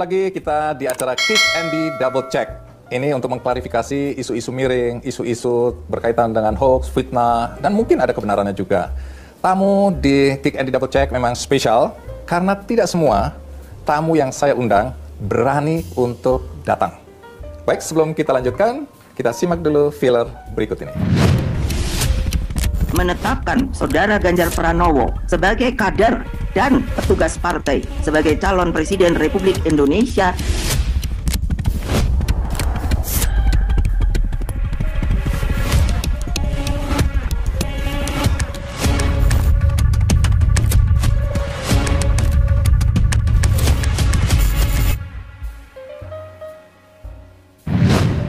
lagi kita di acara Kick and di Double Check. Ini untuk mengklarifikasi isu-isu miring, isu-isu berkaitan dengan hoax, fitnah, dan mungkin ada kebenarannya juga. Tamu di Kick and di Double Check memang spesial karena tidak semua tamu yang saya undang berani untuk datang. Baik, sebelum kita lanjutkan, kita simak dulu filler berikut ini. Menetapkan Saudara Ganjar Pranowo sebagai kader dan petugas partai sebagai calon presiden Republik Indonesia.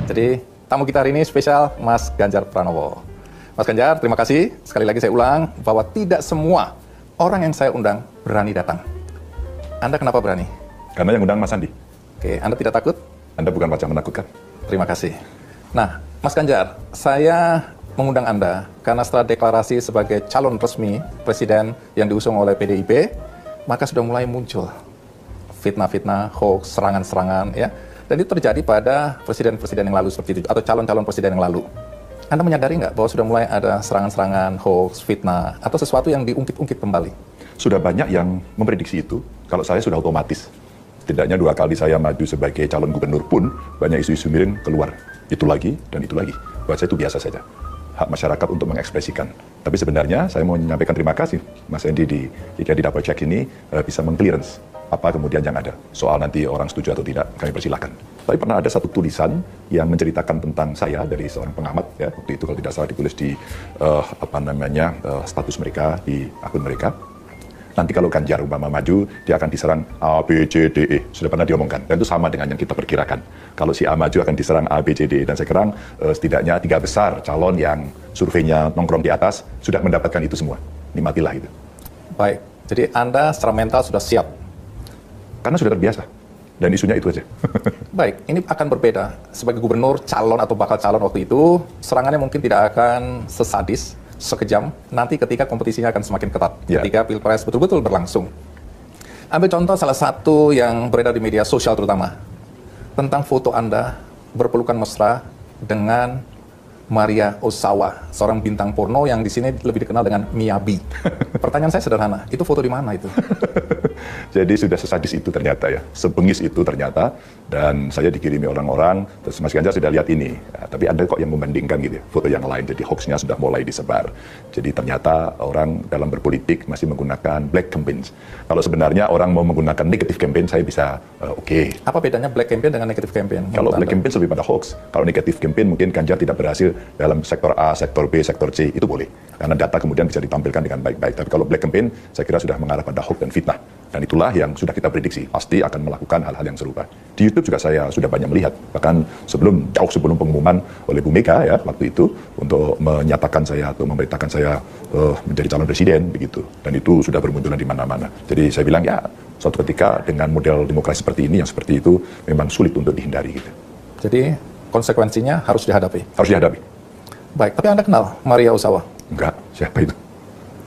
Jadi, tamu kita hari ini spesial Mas Ganjar Pranowo. Mas Ganjar, terima kasih. Sekali lagi saya ulang bahwa tidak semua orang yang saya undang berani datang. Anda kenapa berani? Karena yang undang Mas Andi. Oke, Anda tidak takut? Anda bukan wajah menakutkan. Terima kasih. Nah, Mas Ganjar, saya mengundang Anda karena setelah deklarasi sebagai calon resmi presiden yang diusung oleh PDIP, maka sudah mulai muncul fitnah-fitnah, hoax, serangan-serangan, ya. Dan itu terjadi pada presiden-presiden yang lalu seperti itu, atau calon-calon presiden yang lalu. Anda menyadari nggak bahwa sudah mulai ada serangan-serangan, hoax, fitnah, atau sesuatu yang diungkit-ungkit kembali? Sudah banyak yang memprediksi itu. Kalau saya sudah otomatis. Setidaknya 2 kali saya maju sebagai calon gubernur pun, banyak isu-isu miring keluar. Itu lagi, dan itu lagi. Buat saya itu biasa saja. Hak masyarakat untuk mengekspresikan. Tapi sebenarnya saya mau menyampaikan terima kasih Mas Andi di Double Check ini bisa meng-clearance apa kemudian yang ada. Soal nanti orang setuju atau tidak, kami persilakan. Tapi pernah ada satu tulisan yang menceritakan tentang saya dari seorang pengamat, ya, waktu itu kalau tidak salah ditulis di status mereka, di akun mereka. Nanti kalau Ganjar umpama maju, dia akan diserang A, B, C, D, E. Sudah pernah diomongkan. Dan itu sama dengan yang kita perkirakan. Kalau si A maju akan diserang A, B, C, D, E. Dan sekarang setidaknya 3 besar calon yang surveinya nongkrong di atas sudah mendapatkan itu semua. Nikmatilah itu. Baik, jadi Anda secara mental sudah siap? Karena sudah terbiasa. Dan isunya itu aja. Baik, ini akan berbeda. Sebagai gubernur, calon atau bakal calon waktu itu, serangannya mungkin tidak akan sesadis, sekejam. Nanti ketika kompetisinya akan semakin ketat. Ya. Ketika Pilpres betul-betul berlangsung. Ambil contoh salah satu yang beredar di media sosial terutama. Tentang foto Anda berpelukan mesra dengan Maria Ozawa, seorang bintang porno yang di sini lebih dikenal dengan Miyabi. Pertanyaan saya sederhana, itu foto di mana itu? Jadi sudah sesadis itu ternyata, ya, sebengis itu ternyata, dan saya dikirimi orang-orang, terus Mas Ganjar sudah lihat ini, ya, tapi ada kok yang membandingkan gitu ya, foto yang lain, jadi hoaxnya sudah mulai disebar. Jadi ternyata orang dalam berpolitik masih menggunakan black campaigns. Kalau sebenarnya orang mau menggunakan negative campaign, saya bisa oke. Apa bedanya black campaign dengan negative campaign? Kalau black campaign lebih pada hoax, kalau negative campaign mungkin Ganjar tidak berhasil dalam sektor A, sektor B, sektor C, itu boleh. Karena data kemudian bisa ditampilkan dengan baik-baik. Tapi kalau black campaign, saya kira sudah mengarah pada hoax dan fitnah. Dan itulah yang sudah kita prediksi, pasti akan melakukan hal-hal yang serupa. Di YouTube juga saya sudah banyak melihat, bahkan jauh sebelum pengumuman oleh Bu Mega ya waktu itu untuk menyatakan saya atau memberitakan saya menjadi calon presiden begitu. Dan itu sudah bermunculan di mana-mana. Jadi saya bilang ya, suatu ketika dengan model demokrasi seperti ini, yang seperti itu memang sulit untuk dihindari gitu. Jadi konsekuensinya harus dihadapi. Harus dihadapi. Baik, tapi Anda kenal Maria Ozawa? Enggak, siapa itu?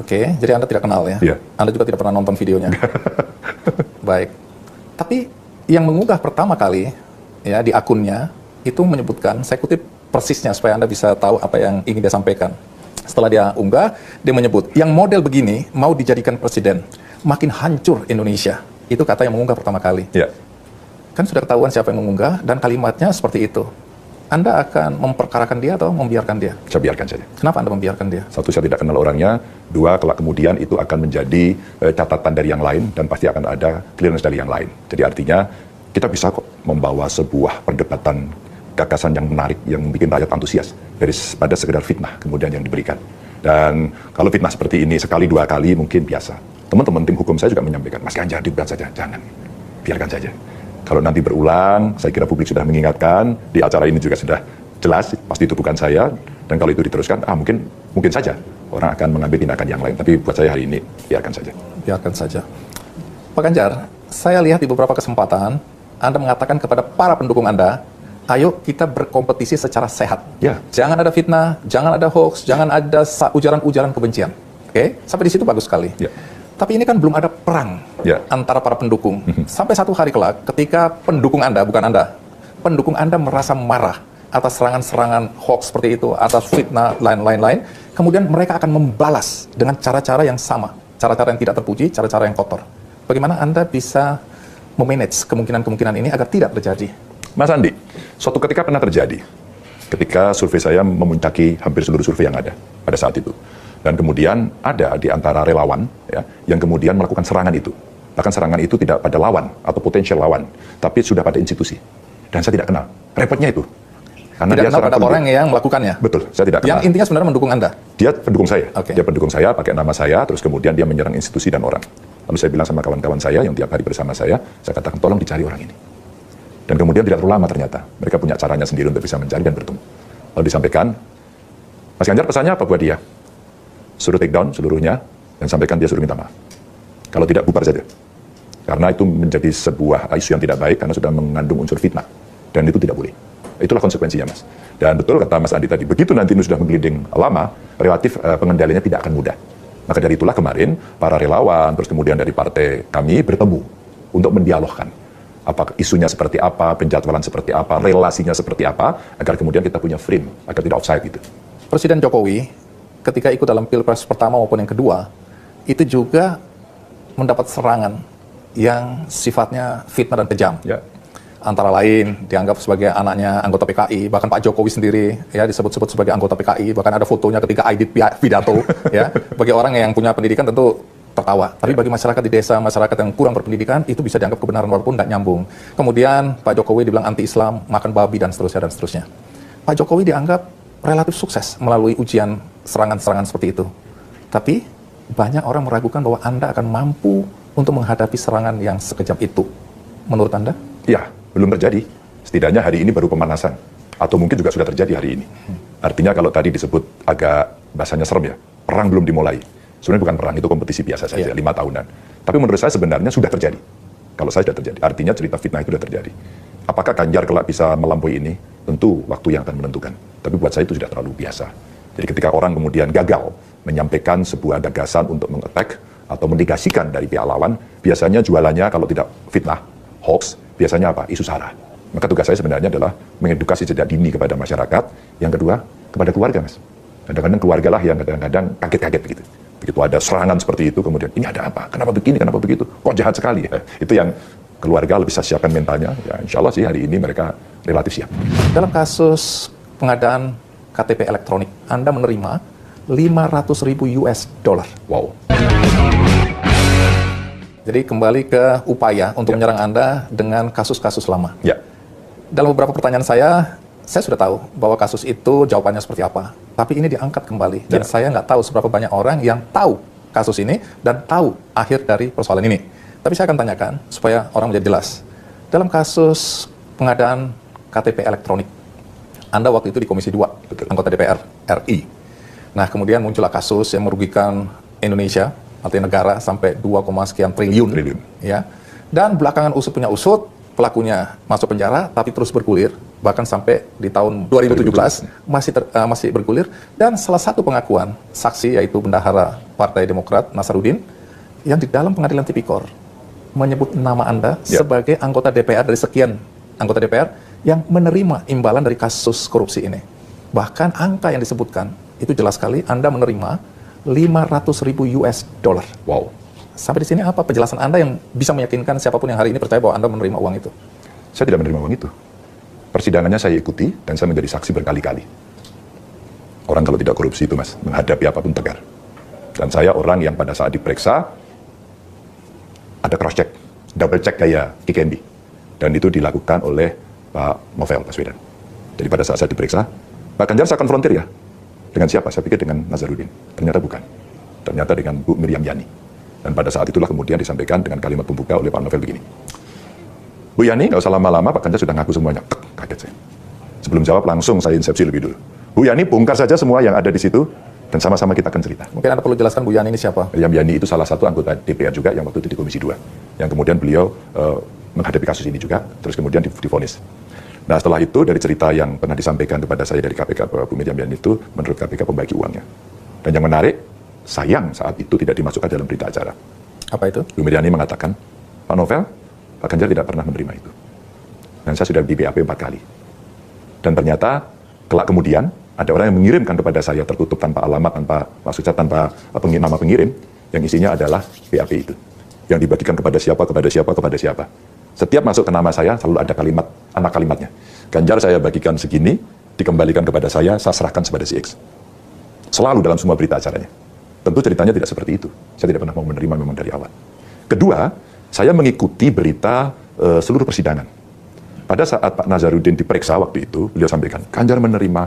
Oke, jadi Anda tidak kenal ya? Iya. Anda juga tidak pernah nonton videonya? Baik. Tapi yang mengunggah pertama kali ya di akunnya itu menyebutkan, saya kutip persisnya supaya Anda bisa tahu apa yang ingin dia sampaikan. Setelah dia unggah, dia menyebut, yang model begini mau dijadikan presiden, makin hancur Indonesia. Itu kata yang mengunggah pertama kali. Iya. Kan sudah ketahuan siapa yang mengunggah dan kalimatnya seperti itu. Anda akan memperkarakan dia atau membiarkan dia? Saya biarkan saja. Kenapa Anda membiarkan dia? 1, saya tidak kenal orangnya. 2, kelak kemudian itu akan menjadi catatan dari yang lain dan pasti akan ada clearance dari yang lain. Jadi artinya kita bisa kok membawa sebuah perdebatan gagasan yang menarik, yang bikin rakyat antusias daripada sekedar fitnah kemudian yang diberikan. Dan kalau fitnah seperti ini sekali 2 kali mungkin biasa. Teman-teman tim hukum saya juga menyampaikan, Mas Ganjar dibiarkan saja, jangan, biarkan saja. Kalau nanti berulang, saya kira publik sudah mengingatkan, di acara ini juga sudah jelas, pasti itu bukan saya, dan kalau itu diteruskan, mungkin saja orang akan mengambil tindakan yang lain. Tapi buat saya hari ini, biarkan saja. Biarkan saja. Pak Ganjar, saya lihat di beberapa kesempatan, Anda mengatakan kepada para pendukung Anda, ayo kita berkompetisi secara sehat. Ya. Jangan ada fitnah, jangan ada hoax, jangan ada ujaran-ujaran kebencian. Oke, sampai di situ bagus sekali. Ya. Tapi ini kan belum ada perang antara para pendukung. Sampai satu hari kelak, ketika pendukung Anda, bukan Anda, pendukung Anda merasa marah atas serangan-serangan hoax seperti itu, atas fitnah, lain-lain, kemudian mereka akan membalas dengan cara-cara yang sama. Cara-cara yang tidak terpuji, cara-cara yang kotor. Bagaimana Anda bisa memanage kemungkinan-kemungkinan ini agar tidak terjadi? Mas Andi, suatu ketika pernah terjadi. Ketika survei saya memuncaki hampir seluruh survei yang ada pada saat itu. Dan kemudian ada di antara relawan yang kemudian melakukan serangan itu. Bahkan serangan itu tidak pada lawan atau potensial lawan, tapi sudah pada institusi. Dan saya tidak kenal. Repotnya itu. Karena tidak dia kenal pada orang yang melakukannya? Betul, saya tidak kenal. Yang intinya sebenarnya mendukung Anda? Dia pendukung saya. Okay. Dia pendukung saya, pakai nama saya, terus kemudian dia menyerang institusi dan orang. Lalu saya bilang sama kawan-kawan saya yang tiap hari bersama saya katakan tolong dicari orang ini. Dan kemudian tidak terlalu lama ternyata. Mereka punya caranya sendiri untuk bisa mencari dan bertemu. Lalu disampaikan, Mas Ganjar pesannya apa buat dia? Suruh take down seluruhnya, dan sampaikan dia suruh minta maaf. Kalau tidak, bubar saja. Karena itu menjadi sebuah isu yang tidak baik, karena sudah mengandung unsur fitnah. Dan itu tidak boleh. Itulah konsekuensinya, Mas. Dan betul kata Mas Andi tadi, begitu nanti ini sudah menggelinding lama, relatif pengendaliannya tidak akan mudah. Maka dari itulah kemarin, para relawan, terus kemudian dari partai kami bertemu untuk mendialogkan. Apa isunya seperti apa, penjadwalan seperti apa, relasinya seperti apa, agar kemudian kita punya frame, agar tidak offside gitu. Presiden Jokowi, ketika ikut dalam Pilpres pertama maupun yang kedua, itu juga mendapat serangan yang sifatnya fitnah dan kejam. Ya. Antara lain dianggap sebagai anaknya anggota PKI, bahkan Pak Jokowi sendiri ya disebut-sebut sebagai anggota PKI, bahkan ada fotonya ketika Aidit pidato ya. Bagi orang yang punya pendidikan tentu tertawa, tapi bagi masyarakat di desa, masyarakat yang kurang berpendidikan, itu bisa dianggap kebenaran walaupun tidak nyambung. Kemudian Pak Jokowi dibilang anti-Islam, makan babi dan seterusnya dan seterusnya. Pak Jokowi dianggap relatif sukses melalui ujian serangan-serangan seperti itu. Tapi banyak orang meragukan bahwa Anda akan mampu untuk menghadapi serangan yang sekejam itu. Menurut Anda? Ya, belum terjadi. Setidaknya hari ini baru pemanasan. Atau mungkin juga sudah terjadi hari ini. Artinya kalau tadi disebut agak bahasanya serem ya, perang belum dimulai. Sebenarnya bukan perang, itu kompetisi biasa saja, 5 tahunan. Tapi menurut saya sebenarnya sudah terjadi. Kalau saya sudah terjadi, artinya cerita fitnah itu sudah terjadi. Apakah Ganjar kelak bisa melampaui ini? Tentu waktu yang akan menentukan. Tapi buat saya itu sudah terlalu biasa. Jadi ketika orang kemudian gagal menyampaikan sebuah gagasan untuk mengattack atau menegasikan dari pihak lawan, biasanya jualannya kalau tidak fitnah, hoax, biasanya apa? Isu sara. Maka tugas saya sebenarnya adalah mengedukasi sejak dini kepada masyarakat. Yang kedua, kepada keluarga, Mas. Kadang-kadang keluarga lah yang kadang-kadang kaget-kaget begitu. Begitu ada serangan seperti itu, kemudian ini ada apa? Kenapa begini? Kenapa begitu? Kok jahat sekali? Ya, itu yang keluarga lebih bisa siapkan mentalnya. Ya, insya Allah sih hari ini mereka relatif siap. Dalam kasus pengadaan KTP elektronik, Anda menerima 500.000 US dollar. Wow. Jadi kembali ke upaya untuk menyerang Anda dengan kasus-kasus lama. Ya. Dalam beberapa pertanyaan saya sudah tahu bahwa kasus itu jawabannya seperti apa. Tapi ini diangkat kembali. Dan saya nggak tahu seberapa banyak orang yang tahu kasus ini dan tahu akhir dari persoalan ini. Tapi saya akan tanyakan supaya orang menjadi jelas. Dalam kasus pengadaan KTP elektronik, Anda waktu itu di Komisi 2, Betul. Anggota DPR RI. Nah, kemudian muncullah kasus yang merugikan Indonesia, artinya negara, sampai 2, sekian triliun. Ya. Dan belakangan usut punya usut, pelakunya masuk penjara, tapi terus bergulir. Bahkan sampai di tahun 2017 masih bergulir. Dan salah satu pengakuan saksi, yaitu bendahara Partai Demokrat, Nasaruddin, yang di dalam pengadilan tipikor menyebut nama Anda sebagai anggota DPR dari sekian anggota DPR yang menerima imbalan dari kasus korupsi ini. Bahkan angka yang disebutkan, itu jelas sekali Anda menerima 500.000 US dollar. Wow. Sampai di sini apa penjelasan Anda yang bisa meyakinkan siapapun yang hari ini percaya bahwa Anda menerima uang itu? Saya tidak menerima uang itu. Persidangannya saya ikuti dan saya menjadi saksi berkali-kali. Orang kalau tidak korupsi itu, Mas, menghadapi apapun tegar. Dan saya orang yang pada saat diperiksa ada cross check, double check kayak KKMB. Dan itu dilakukan oleh Pak Novel Baswedan. Jadi pada saat saya diperiksa, Pak Ganjar saya konfrontir ya. Dengan siapa? Saya pikir dengan Nasaruddin. Ternyata bukan. Ternyata dengan Bu Miriam Yani. Dan pada saat itulah kemudian disampaikan dengan kalimat pembuka oleh Pak Novel begini. Bu Yani, nggak usah lama-lama, Pak Ganjar sudah ngaku semuanya. Kaget saya. Sebelum jawab langsung saya insepsi lebih dulu. Bu Yani, bongkar saja semua yang ada di situ dan sama-sama kita akan cerita. Mungkin Anda perlu jelaskan Bu Yani ini siapa? Miriam Yani itu salah satu anggota DPR juga yang waktu itu di Komisi 2. Yang kemudian beliau menghadapi kasus ini juga, terus kemudian divonis. Nah, setelah itu dari cerita yang pernah disampaikan kepada saya dari KPK bahwa Bu Miriam Yani itu menurut KPK pembagi uangnya. Dan yang menarik, sayang saat itu tidak dimasukkan dalam berita acara. Apa itu? Bu Miriani mengatakan, Pak Novel, Pak Ganjar tidak pernah menerima itu. Dan saya sudah di BAP 4 kali. Dan ternyata, kelak kemudian, ada orang yang mengirimkan kepada saya tertutup tanpa alamat, maksudnya tanpa nama pengirim, yang isinya adalah BAP itu. Yang dibagikan kepada siapa, kepada siapa, kepada siapa. Setiap masuk ke nama saya, selalu ada kalimat, anak kalimatnya. Ganjar saya bagikan segini, dikembalikan kepada saya serahkan kepada si X. Selalu dalam semua berita acaranya. Tentu ceritanya tidak seperti itu. Saya tidak pernah mau menerima memang dari awal. Kedua, saya mengikuti berita seluruh persidangan. Pada saat Pak Nazarudin diperiksa waktu itu, beliau sampaikan, Ganjar menerima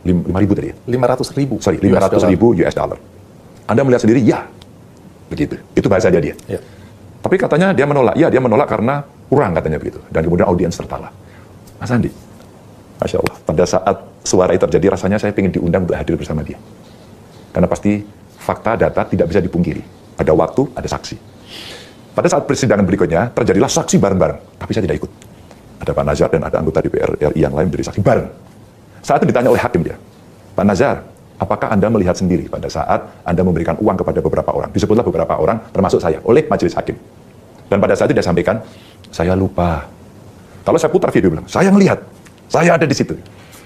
5.000 tadi ya? 500.000. Sorry, 500.000 US dollar. Anda melihat sendiri, ya. Begitu. Itu bahasanya dia. Ya. Tapi katanya dia menolak. Ya, dia menolak karena kurang katanya begitu. Dan kemudian audiens tertawa. Mas Andi, Masya Allah, pada saat suara itu terjadi, rasanya saya ingin diundang untuk hadir bersama dia. Karena pasti fakta, data tidak bisa dipungkiri. Ada waktu, ada saksi. Pada saat persidangan berikutnya, terjadilah saksi bareng-bareng. Tapi saya tidak ikut. Ada Pak Nazar dan ada anggota DPR RI yang lain menjadi saksi bareng. Saat itu ditanya oleh hakim dia, Pak Nazar, apakah Anda melihat sendiri pada saat Anda memberikan uang kepada beberapa orang? Disebutlah beberapa orang, termasuk saya, oleh majelis hakim. Dan pada saat itu dia sampaikan, saya lupa. Kalau saya putar video, bilang, saya melihat, saya ada di situ.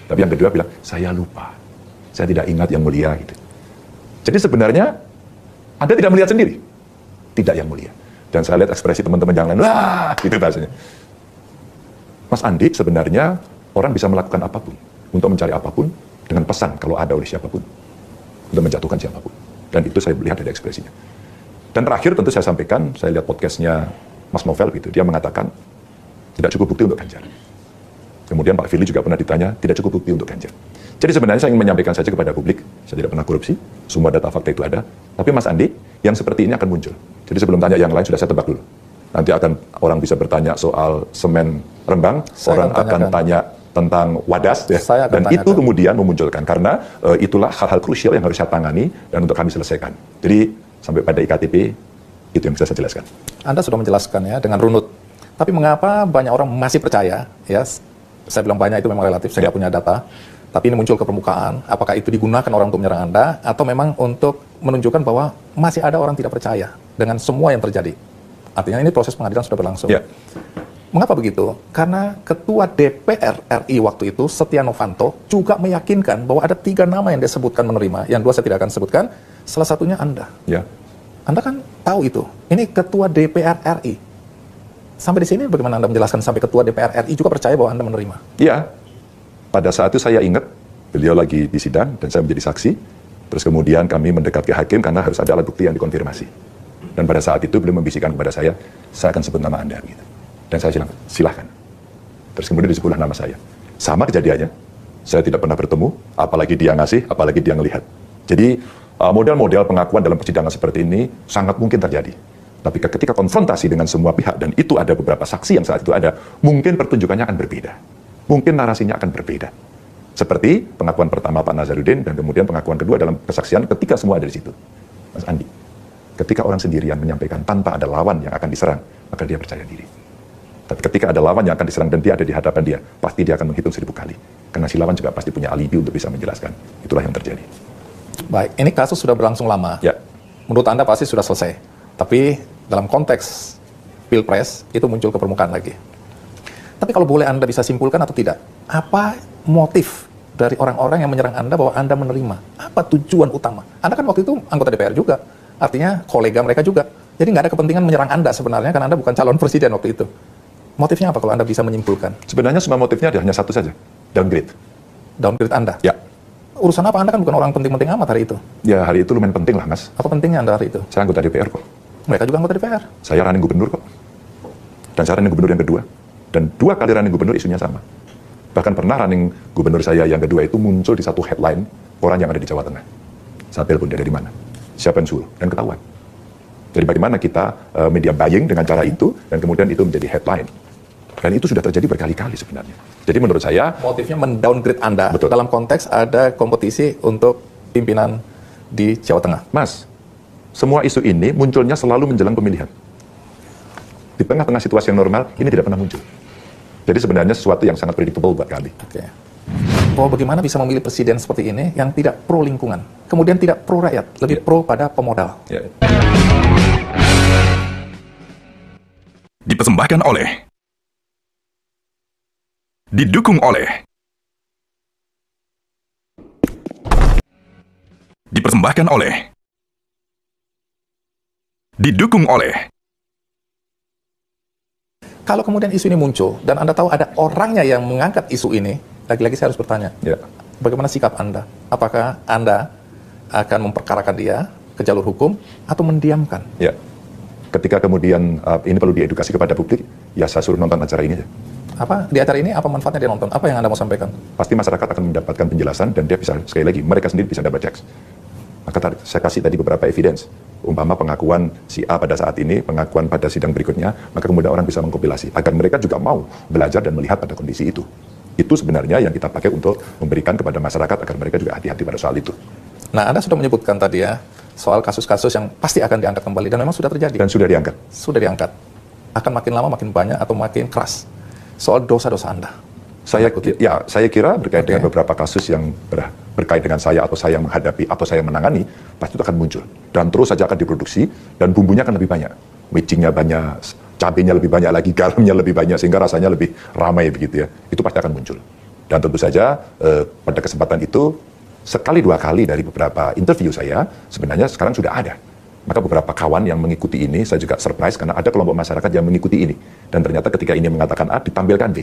Tapi yang kedua bilang, saya lupa. Saya tidak ingat yang mulia. Gitu. Jadi sebenarnya, Anda tidak melihat sendiri. Tidak yang mulia. Dan saya lihat ekspresi teman-teman yang lain, wah, gitu bahasanya. Mas Andi, sebenarnya orang bisa melakukan apapun. Untuk mencari apapun, dengan pesan kalau ada oleh siapapun. Untuk menjatuhkan siapapun. Dan itu saya lihat dari ekspresinya. Dan terakhir tentu saya sampaikan, saya lihat podcastnya Mas Novel gitu, dia mengatakan, tidak cukup bukti untuk Ganjar. Kemudian Pak Firly juga pernah ditanya, tidak cukup bukti untuk Ganjar. Jadi sebenarnya saya ingin menyampaikan saja kepada publik, saya tidak pernah korupsi, semua data fakta itu ada. Tapi Mas Andi, yang seperti ini akan muncul. Jadi sebelum tanya yang lain, sudah saya tebak dulu. Nanti akan orang bisa bertanya soal semen Rembang, orang akan tanya tentang Wadas, ya. Dan itu kemudian memunculkan, karena itulah hal-hal krusial yang harus saya tangani dan untuk kami selesaikan. Jadi sampai pada IKTP, itu yang bisa saya jelaskan. Anda sudah menjelaskan ya dengan runut. Tapi mengapa banyak orang masih percaya, ya, saya bilang banyak itu memang relatif, saya nggak punya data, tapi ini muncul ke permukaan, apakah itu digunakan orang untuk menyerang Anda, atau memang untuk menunjukkan bahwa masih ada orang tidak percaya dengan semua yang terjadi. Artinya ini proses pengadilan sudah berlangsung. Ya. Mengapa begitu? Karena Ketua DPR RI waktu itu, Setia Novanto, juga meyakinkan bahwa ada 3 nama yang disebutkan menerima, yang 2 saya tidak akan sebutkan, salah satunya Anda. Ya. Anda kan tahu itu, ini Ketua DPR RI. Sampai di sini bagaimana Anda menjelaskan sampai Ketua DPR RI juga percaya bahwa Anda menerima? Iya. Pada saat itu saya ingat, beliau lagi di sidang dan saya menjadi saksi. Terus kemudian kami mendekat ke hakim karena harus ada alat bukti yang dikonfirmasi. Dan pada saat itu beliau membisikkan kepada saya akan sebut nama Anda. Gitu. Dan saya bilang, silahkan. Terus kemudian disebutlah nama saya. Sama kejadiannya, saya tidak pernah bertemu, apalagi dia ngasih, apalagi dia ngelihat. Jadi model-model pengakuan dalam persidangan seperti ini sangat mungkin terjadi. Tapi ketika konfrontasi dengan semua pihak, dan itu ada beberapa saksi yang saat itu ada, mungkin pertunjukannya akan berbeda. Mungkin narasinya akan berbeda. Seperti pengakuan pertama Pak Nazarudin, dan kemudian pengakuan kedua dalam kesaksian ketika semua ada di situ. Mas Andi, ketika orang sendirian menyampaikan tanpa ada lawan yang akan diserang, maka dia percaya diri. Tapi ketika ada lawan yang akan diserang dan dia ada di hadapan dia, pasti dia akan menghitung 1000 kali. Karena si lawan juga pasti punya alibi untuk bisa menjelaskan. Itulah yang terjadi. Baik, ini kasus sudah berlangsung lama. Ya. Menurut Anda pasti sudah selesai. Tapi dalam konteks Pilpres, itu muncul ke permukaan lagi. Tapi kalau boleh Anda bisa simpulkan atau tidak, apa motif dari orang-orang yang menyerang Anda bahwa Anda menerima? Apa tujuan utama? Anda kan waktu itu anggota DPR juga. Artinya kolega mereka juga. Jadi nggak ada kepentingan menyerang Anda sebenarnya, karena Anda bukan calon presiden waktu itu. Motifnya apa kalau Anda bisa menyimpulkan? Sebenarnya semua motifnya hanya satu saja, downgrade. Downgrade Anda? Ya. Urusan apa? Anda kan bukan orang penting-penting amat hari itu. Ya, hari itu lumayan penting lah, Mas. Apa pentingnya Anda hari itu? Saya anggota DPR kok. Mereka juga anggota DPR. Saya running gubernur kok. Dan saya running gubernur yang kedua. Dan 2 kali running gubernur isunya sama. Bahkan pernah running gubernur saya yang kedua itu muncul di satu headline orang yang ada di Jawa Tengah. Saya telepon dia dari mana, siapa yang suruh, dan ketahuan. Jadi bagaimana kita media buying dengan cara itu, dan kemudian itu menjadi headline. Dan itu sudah terjadi berkali-kali sebenarnya. Jadi menurut saya, motifnya mendowngrade Anda. Betul. Dalam konteks ada kompetisi untuk pimpinan di Jawa Tengah. Mas, semua isu ini munculnya selalu menjelang pemilihan. Di tengah-tengah situasi yang normal, ini tidak pernah muncul. Jadi sebenarnya sesuatu yang sangat predictable buat kami. Oke. Bahwa bagaimana bisa memilih presiden seperti ini yang tidak pro lingkungan, kemudian tidak pro rakyat, lebih pro pada pemodal. Ya. Dipersembahkan oleh, didukung oleh, dipersembahkan oleh, didukung oleh. Kalau kemudian isu ini muncul, dan Anda tahu ada orangnya yang mengangkat isu ini, lagi-lagi saya harus bertanya, Ya. bagaimana sikap Anda? Apakah Anda akan memperkarakan dia ke jalur hukum atau mendiamkan? Ya. Ketika kemudian ini perlu diedukasi kepada publik, ya saya suruh nonton acara ini aja. Apa di acara ini, apa manfaatnya dia nonton? Apa yang Anda mau sampaikan? Pasti masyarakat akan mendapatkan penjelasan dan dia bisa, sekali lagi, mereka sendiri bisa dapat teks. Maka saya kasih tadi beberapa evidence. Umpama pengakuan si A pada saat ini, pengakuan pada sidang berikutnya, maka kemudian orang bisa mengkompilasi. Agar mereka juga mau belajar dan melihat pada kondisi itu. Itu sebenarnya yang kita pakai untuk memberikan kepada masyarakat agar mereka juga hati-hati pada soal itu. Nah, Anda sudah menyebutkan tadi ya, soal kasus-kasus yang pasti akan diangkat kembali, dan memang sudah terjadi. Dan sudah diangkat. Sudah diangkat. Akan makin lama makin banyak atau makin keras. Soal dosa-dosa Anda. Saya kira berkait dengan beberapa kasus yang berkait dengan saya atau saya yang menghadapi atau saya menangani, pasti itu akan muncul. Dan terus saja akan diproduksi, dan bumbunya akan lebih banyak. Micingnya banyak, cabenya lebih banyak lagi, garamnya lebih banyak, sehingga rasanya lebih ramai begitu ya. Itu pasti akan muncul. Dan tentu saja pada kesempatan itu, sekali dua kali dari beberapa interview saya, sebenarnya sekarang sudah ada. Maka beberapa kawan yang mengikuti ini, saya juga surprise karena ada kelompok masyarakat yang mengikuti ini. Dan ternyata ketika ini mengatakan A, ditampilkan B.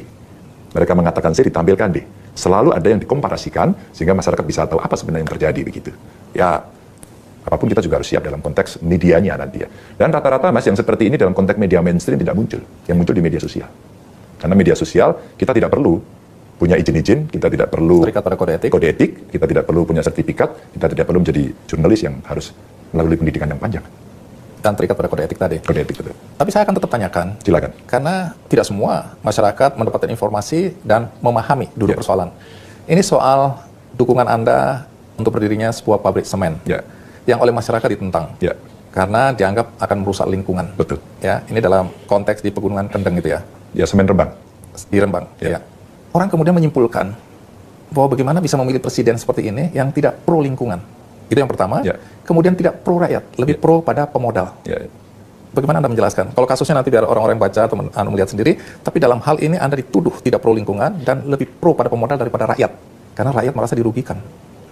Mereka mengatakan C, ditampilkan D. Selalu ada yang dikomparasikan, sehingga masyarakat bisa tahu apa sebenarnya yang terjadi begitu. Ya, apapun kita juga harus siap dalam konteks medianya nanti ya. Dan rata-rata Mas yang seperti ini dalam konteks media mainstream tidak muncul. Yang muncul di media sosial. Karena media sosial kita tidak perlu punya izin-izin, kita tidak perlu terikat pada kode etik, kita tidak perlu punya sertifikat, kita tidak perlu menjadi jurnalis yang harus melalui pendidikan yang panjang. Dan terikat pada kode etik tadi. Kode etik betul. Tapi saya akan tetap tanyakan. Silakan. Karena tidak semua masyarakat mendapatkan informasi dan memahami duduk persoalan. Ini soal dukungan Anda untuk berdirinya sebuah pabrik semen. Yang oleh masyarakat ditentang. Karena dianggap akan merusak lingkungan. Betul. Ya, ini dalam konteks di Pegunungan Kendeng itu ya. Ya, semen Rembang. Di Rembang. Ya. Orang kemudian menyimpulkan bahwa bagaimana bisa memilih presiden seperti ini yang tidak pro lingkungan. Itu yang pertama. Kemudian tidak pro rakyat, lebih pro pada pemodal. Bagaimana Anda menjelaskan? Kalau kasusnya nanti biar orang-orang baca atau melihat sendiri, tapi dalam hal ini Anda dituduh tidak pro lingkungan dan lebih pro pada pemodal daripada rakyat. Karena rakyat merasa dirugikan.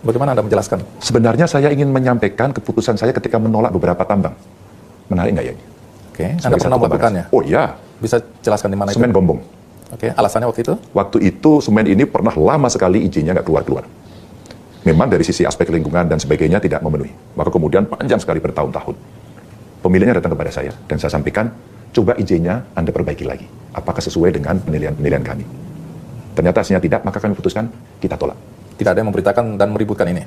Bagaimana Anda menjelaskan? Sebenarnya saya ingin menyampaikan keputusan saya ketika menolak beberapa tambang. Menarik nggak ya? Oke, Anda pernah melakukannya? Oh iya. Bisa jelaskan di mana itu? Semen Gombong. Oke, alasannya waktu itu? Waktu itu semen ini pernah lama sekali izinnya nggak keluar-keluar. Memang dari sisi aspek lingkungan dan sebagainya tidak memenuhi. Maka kemudian panjang sekali bertahun-tahun. Pemiliknya datang kepada saya dan saya sampaikan, coba izinnya Anda perbaiki lagi. Apakah sesuai dengan penilaian kami? Ternyata hasilnya tidak, maka kami putuskan kita tolak. Tidak ada yang memberitakan dan meributkan ini?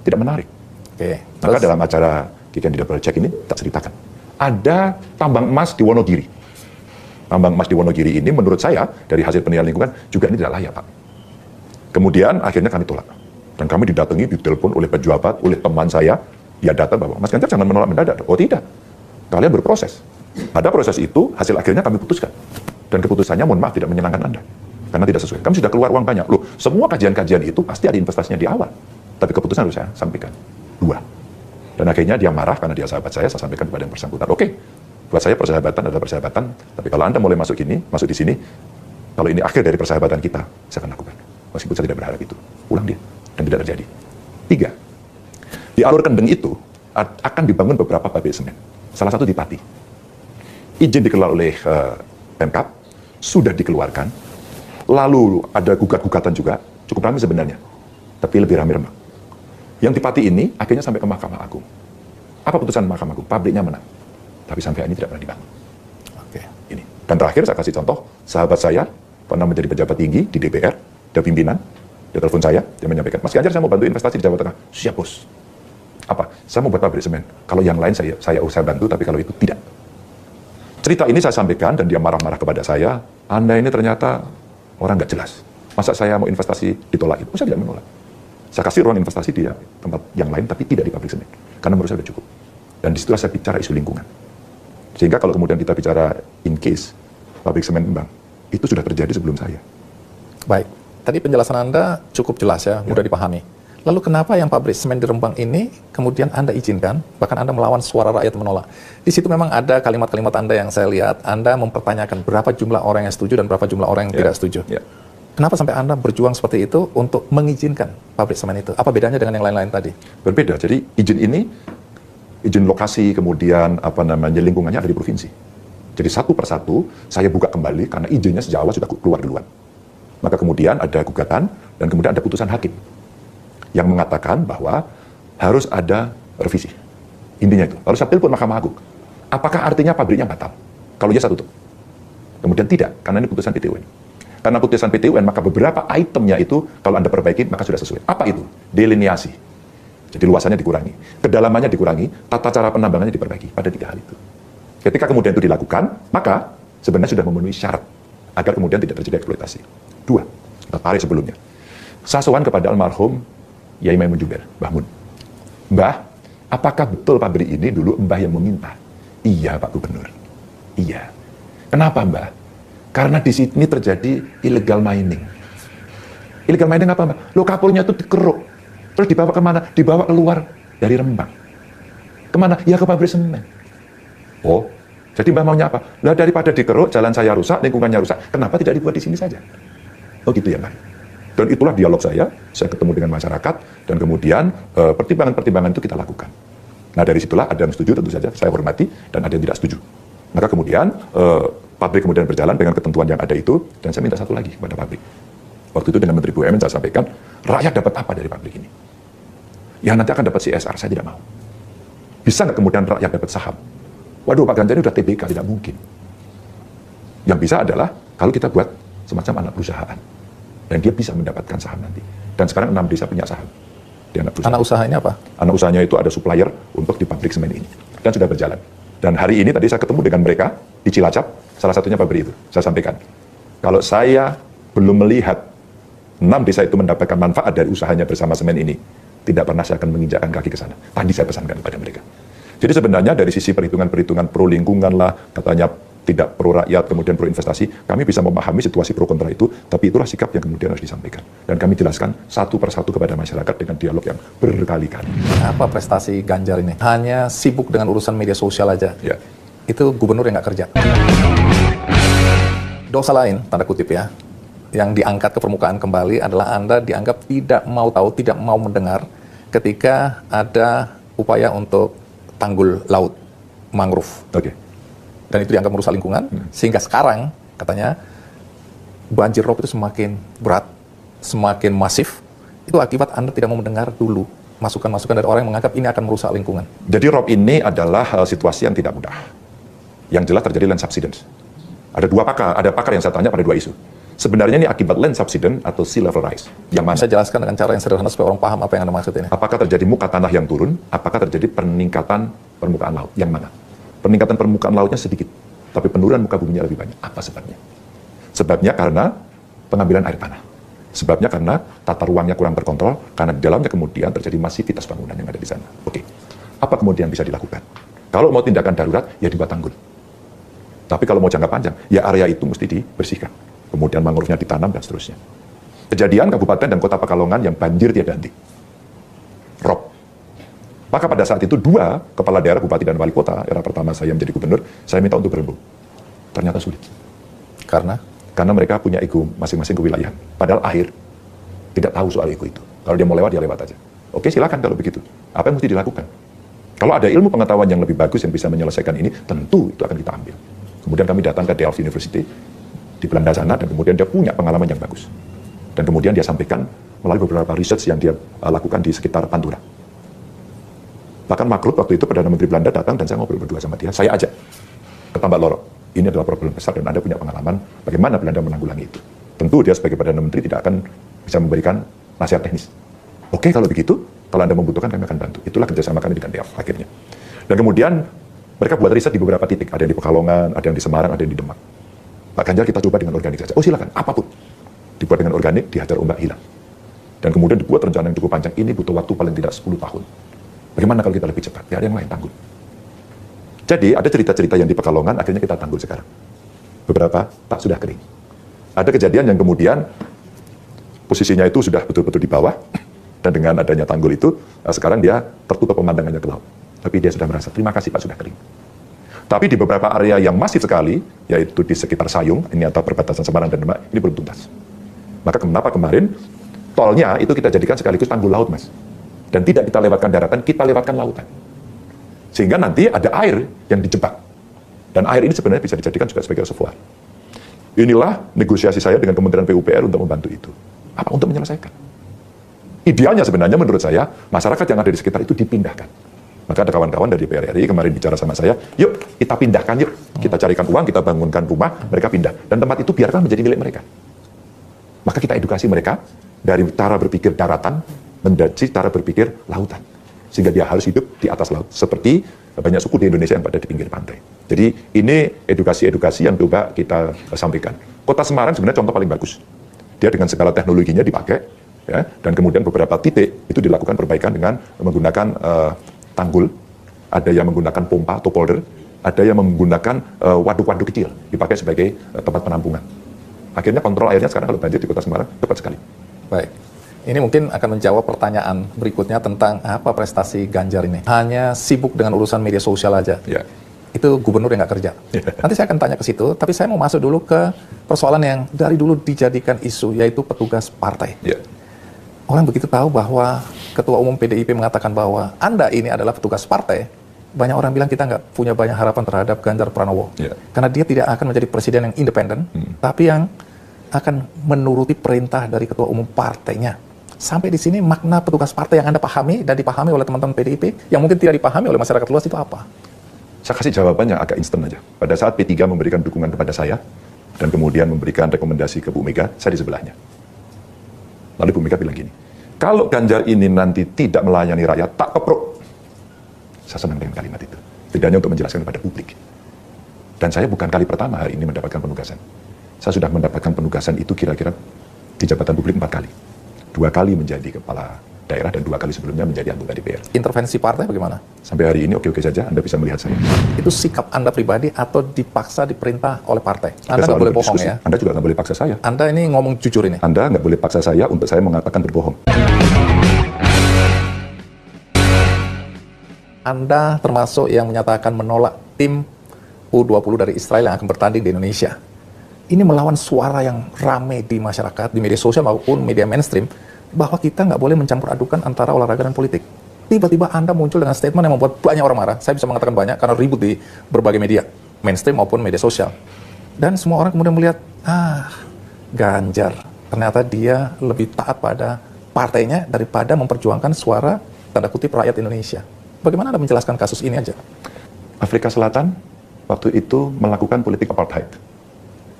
Tidak menarik. Oke. Maka dalam acara Kikan di Double Check ini tak ceritakan. Ada tambang emas di Wonogiri. Tambang emas di Wonogiri ini menurut saya dari hasil penilaian lingkungan juga ini tidak layak, Pak. Kemudian akhirnya kami tolak. Dan kami didatangi, ditelepon oleh pejabat, oleh teman saya. Dia datang bahwa, Mas Ganjar jangan menolak mendadak. Oh tidak, kalian berproses. Pada proses itu, hasil akhirnya kami putuskan. Dan keputusannya, mohon maaf, tidak menyenangkan Anda. Karena tidak sesuai. Kami sudah keluar uang banyak. Loh, semua kajian-kajian itu pasti ada investasinya di awal. Tapi keputusan harus saya sampaikan. 2. Dan akhirnya dia marah karena dia sahabat saya sampaikan kepada yang bersangkutan. Oke, buat saya persahabatan adalah persahabatan. Tapi kalau Anda mulai masuk di sini, kalau ini akhir dari persahabatan kita, saya akan lakukan. Meskipun saya tidak berharap itu. Pulang dia. Dan tidak terjadi. 3. Di alur Kendeng itu akan dibangun beberapa pabrik semen. Salah satu di Pati. Izin dikeluarkan oleh Pemkab, sudah dikeluarkan. Lalu ada gugat-gugatan juga, cukup ramai sebenarnya. Tapi lebih ramai Rembang. Yang di Pati ini akhirnya sampai ke Mahkamah Agung. Apa putusan Mahkamah Agung? Pabriknya menang. Tapi sampai ini tidak pernah dibangun. Oke. Ini. Dan terakhir saya kasih contoh, sahabat saya pernah menjadi pejabat tinggi di DPR, ada pimpinan, dia telepon saya, dia menyampaikan, Mas Ganjar saya mau bantu investasi di Jawa Tengah. Siap bos. Apa? Saya mau buat pabrik semen. Kalau yang lain saya bantu, tapi kalau itu tidak. Cerita ini saya sampaikan dan dia marah-marah kepada saya. Anda ini ternyata orang nggak jelas. Masa saya mau investasi ditolak itu? Saya tidak menolak. Saya kasih ruang investasi di tempat yang lain, tapi tidak di pabrik semen. Karena menurut saya sudah cukup. Dan disitulah saya bicara isu lingkungan. Sehingga kalau kemudian kita bicara in case pabrik semen Rembang, itu sudah terjadi sebelum saya. Baik. Tadi penjelasan Anda cukup jelas ya, mudah dipahami. Lalu kenapa yang pabrik semen di Rembang ini kemudian Anda izinkan, bahkan Anda melawan suara rakyat menolak? Di situ memang ada kalimat-kalimat Anda yang saya lihat, Anda mempertanyakan berapa jumlah orang yang setuju dan berapa jumlah orang yang tidak setuju. Kenapa sampai Anda berjuang seperti itu untuk mengizinkan pabrik semen itu? Apa bedanya dengan yang lain-lain tadi? Berbeda. Jadi izin ini, izin lokasi, kemudian lingkungannya ada di provinsi. Jadi satu persatu saya buka kembali karena izinnya sejak awal sudah keluar duluan. Maka kemudian ada gugatan dan kemudian ada putusan hakim yang mengatakan bahwa harus ada revisi. Intinya itu. Lalu saya telepon Mahkamah Agung. Apakah artinya pabriknya batal? Kalau iya saya tutup. Kemudian tidak, karena ini putusan PT UN. Karena putusan PT UN, maka beberapa itemnya itu kalau Anda perbaiki, maka sudah sesuai. Apa itu? Delineasi. Jadi luasannya dikurangi, kedalamannya dikurangi, tata cara penambangannya diperbaiki pada 3 hal itu. Ketika kemudian itu dilakukan, maka sebenarnya sudah memenuhi syarat agar kemudian tidak terjadi eksploitasi. 2, kita tarik sebelumnya. Saya sowan kepada almarhum Yai Maimun Juber, Mbah Mun. Mbah, apakah betul pabrik ini dulu Mbah yang meminta? Iya Pak Gubernur. Iya. Kenapa Mbah? Karena di sini terjadi illegal mining. Illegal mining apa Mbah? Lo kapurnya itu dikeruk. Terus dibawa kemana? Dibawa keluar dari Rembang. Kemana? Ya ke pabrik semen. Oh, jadi Mbah maunya apa? Lah daripada dikeruk, jalan saya rusak, lingkungannya rusak. Kenapa tidak dibuat di sini saja? Oh gitu ya Mbah. Dan itulah dialog saya ketemu dengan masyarakat, dan kemudian pertimbangan-pertimbangan itu kita lakukan. Nah dari situlah ada yang setuju, tentu saja saya hormati, dan ada yang tidak setuju. Maka kemudian pabrik kemudian berjalan dengan ketentuan yang ada itu, dan saya minta satu lagi kepada pabrik. Waktu itu dengan Menteri BUMN saya sampaikan, rakyat dapat apa dari pabrik ini? Ya nanti akan dapat CSR, saya tidak mau. Bisa nggak kemudian rakyat dapat saham? Waduh Pak Ganjar ini udah TBK, tidak mungkin. Yang bisa adalah kalau kita buat semacam anak perusahaan. Dan dia bisa mendapatkan saham nanti. Dan sekarang 6 desa punya saham. Di anak usahanya apa? Anak usahanya itu ada supplier untuk di pabrik semen ini. Dan sudah berjalan. Dan hari ini tadi saya ketemu dengan mereka di Cilacap, salah satunya pabrik itu. Saya sampaikan, kalau saya belum melihat 6 desa itu mendapatkan manfaat dari usahanya bersama semen ini, tidak pernah saya akan menginjakkan kaki ke sana. Tadi saya pesankan kepada mereka. Jadi sebenarnya dari sisi perhitungan-perhitungan pro lingkungan lah, katanya tidak pro rakyat, kemudian pro investasi, kami bisa memahami situasi pro kontra itu, tapi itulah sikap yang kemudian harus disampaikan. Dan kami jelaskan satu persatu kepada masyarakat dengan dialog yang berkali-kali. Apa prestasi Ganjar ini? Hanya sibuk dengan urusan media sosial aja. Ya. Itu gubernur yang nggak kerja. Dosa lain, tanda kutip ya, yang diangkat ke permukaan kembali adalah Anda dianggap tidak mau tahu, tidak mau mendengar ketika ada upaya untuk tanggul laut, mangrove. Oke. Dan itu dianggap merusak lingkungan, sehingga sekarang katanya banjir rob itu semakin berat, semakin masif. Itu akibat Anda tidak mau mendengar dulu masukan-masukan dari orang yang menganggap ini akan merusak lingkungan. Jadi rob ini adalah situasi yang tidak mudah. Yang jelas terjadi land subsidence. Ada pakar yang saya tanya pada 2 isu. Sebenarnya ini akibat land subsidence atau sea level rise. Yang mana? Saya jelaskan dengan cara yang sederhana supaya orang paham apa yang Anda maksud ini. Apakah terjadi muka tanah yang turun? Apakah terjadi peningkatan permukaan laut? Yang mana? Peningkatan permukaan lautnya sedikit, tapi penurunan muka buminya lebih banyak. Apa sebabnya? Sebabnya karena pengambilan air tanah. Sebabnya karena tata ruangnya kurang terkontrol, karena di dalamnya kemudian terjadi masivitas bangunan yang ada di sana. Oke. Apa kemudian bisa dilakukan? Kalau mau tindakan darurat, ya dibuat tanggul. Tapi kalau mau jangka panjang, ya area itu mesti dibersihkan. Kemudian mangrove-nya ditanam dan seterusnya. Kejadian Kabupaten dan Kota Pekalongan yang banjir tiada henti. Rob. Maka pada saat itu 2 kepala daerah, bupati dan wali kota, era pertama saya menjadi gubernur, saya minta untuk berembuk. Ternyata sulit. Karena mereka punya ego masing-masing kewilayahan. Padahal air tidak tahu soal ego itu. Kalau dia mau lewat, dia lewat aja. Oke, silakan kalau begitu. Apa yang mesti dilakukan? Kalau ada ilmu pengetahuan yang lebih bagus yang bisa menyelesaikan ini, tentu itu akan kita ambil. Kemudian kami datang ke Delft University di Belanda sana, dan kemudian dia punya pengalaman yang bagus. Dan kemudian dia sampaikan melalui beberapa research yang dia lakukan di sekitar Pantura. Bahkan Makrut waktu itu Perdana Menteri Belanda datang dan saya ngobrol berdua sama dia. Saya ajak ke Tambak Lorok. Ini adalah problem besar dan Anda punya pengalaman bagaimana Belanda menanggulangi itu. Tentu dia sebagai Perdana Menteri tidak akan bisa memberikan nasihat teknis. Oke, kalau begitu, kalau Anda membutuhkan kami akan bantu. Itulah kerjasama kami dengan DEAF akhirnya. Dan kemudian mereka buat riset di beberapa titik. Ada yang di Pekalongan, ada yang di Semarang, ada yang di Demak. Pak Ganjar kita coba dengan organik saja. Oh silakan, apapun. Dibuat dengan organik, dihajar ombak hilang. Dan kemudian dibuat rencana yang cukup panjang. Ini butuh waktu paling tidak 10 tahun. Bagaimana kalau kita lebih cepat? Ya ada yang lain tanggul. Jadi ada cerita-cerita yang di Pekalongan akhirnya kita tanggul sekarang. Beberapa tak sudah kering. Ada kejadian yang kemudian posisinya itu sudah betul-betul di bawah. Dan dengan adanya tanggul itu, sekarang dia tertutup pemandangannya ke laut. Tapi dia sudah merasa, terima kasih Pak, sudah kering. Tapi di beberapa area yang masif sekali, yaitu di sekitar Sayung, ini atau perbatasan Semarang dan Demak, ini belum tuntas. Maka kenapa kemarin, tolnya itu kita jadikan sekaligus tanggul laut, Mas. Dan tidak kita lewatkan daratan, kita lewatkan lautan. Sehingga nanti ada air yang dijebak. Dan air ini sebenarnya bisa dijadikan juga sebagai reservoir. Inilah negosiasi saya dengan Kementerian PUPR untuk membantu itu. Apa? Untuk menyelesaikan. Idealnya sebenarnya menurut saya, masyarakat yang ada di sekitar itu dipindahkan. Maka ada kawan-kawan dari DPR RI kemarin bicara sama saya, yuk kita pindahkan yuk. Kita carikan uang, kita bangunkan rumah, mereka pindah. Dan tempat itu biarkan menjadi milik mereka. Maka kita edukasi mereka dari cara berpikir daratan, menjadi cara berpikir lautan. Sehingga dia harus hidup di atas laut. Seperti banyak suku di Indonesia yang pada di pinggir pantai. Jadi ini edukasi-edukasi yang coba kita sampaikan. Kota Semarang sebenarnya contoh paling bagus. Dia dengan segala teknologinya dipakai, ya, dan kemudian beberapa titik itu dilakukan perbaikan dengan menggunakan tanggul, ada yang menggunakan pompa atau polder, ada yang menggunakan waduk-waduk kecil, dipakai sebagai tempat penampungan. Akhirnya kontrol airnya sekarang kalau banjir di Kota Semarang cepat sekali. Baik. Ini mungkin akan menjawab pertanyaan berikutnya tentang apa prestasi Ganjar ini. Hanya sibuk dengan urusan media sosial aja. Ya. Itu gubernur yang nggak kerja. Nanti saya akan tanya ke situ, tapi saya mau masuk dulu ke persoalan yang dari dulu dijadikan isu, yaitu petugas partai. Ya. Orang begitu tahu bahwa Ketua Umum PDIP mengatakan bahwa Anda ini adalah petugas partai, banyak orang bilang kita nggak punya banyak harapan terhadap Ganjar Pranowo. Ya. Karena dia tidak akan menjadi presiden yang independen, tapi yang akan menuruti perintah dari Ketua Umum partainya. Sampai di sini makna petugas partai yang Anda pahami dan dipahami oleh teman-teman PDIP, yang mungkin tidak dipahami oleh masyarakat luas itu apa? Saya kasih jawabannya agak instan aja. Pada saat P3 memberikan dukungan kepada saya, dan kemudian memberikan rekomendasi ke Bu Mega, saya di sebelahnya. Lalu Bu Mega bilang gini, kalau Ganjar ini nanti tidak melayani rakyat, tak kepruk. Saya senang dengan kalimat itu. Tidaknya untuk menjelaskan kepada publik. Dan saya bukan kali pertama hari ini mendapatkan penugasan. Saya sudah mendapatkan penugasan itu kira-kira di jabatan publik 4 kali. 2 kali menjadi kepala daerah dan 2 kali sebelumnya menjadi anggota DPR. Intervensi partai bagaimana? Sampai hari ini oke-oke saja, Anda bisa melihat saya. Itu sikap Anda pribadi atau dipaksa diperintah oleh partai? Kita Anda nggak selalu boleh bohong berdiskusi. ya? Anda juga nggak boleh paksa saya. Anda ini ngomong jujur ini? Anda nggak boleh paksa saya untuk saya mengatakan berbohong. Anda termasuk yang menyatakan menolak tim U20 dari Israel yang akan bertanding di Indonesia. Ini melawan suara yang ramai di masyarakat, di media sosial maupun media mainstream, bahwa kita nggak boleh mencampur adukan antara olahraga dan politik. Tiba-tiba Anda muncul dengan statement yang membuat banyak orang marah. Saya bisa mengatakan banyak karena ribut di berbagai media, mainstream maupun media sosial. Dan semua orang kemudian melihat, Ganjar, ternyata dia lebih taat pada partainya daripada memperjuangkan suara, tanda kutip, rakyat Indonesia. Bagaimana Anda menjelaskan kasus ini aja? Afrika Selatan waktu itu melakukan politik apartheid.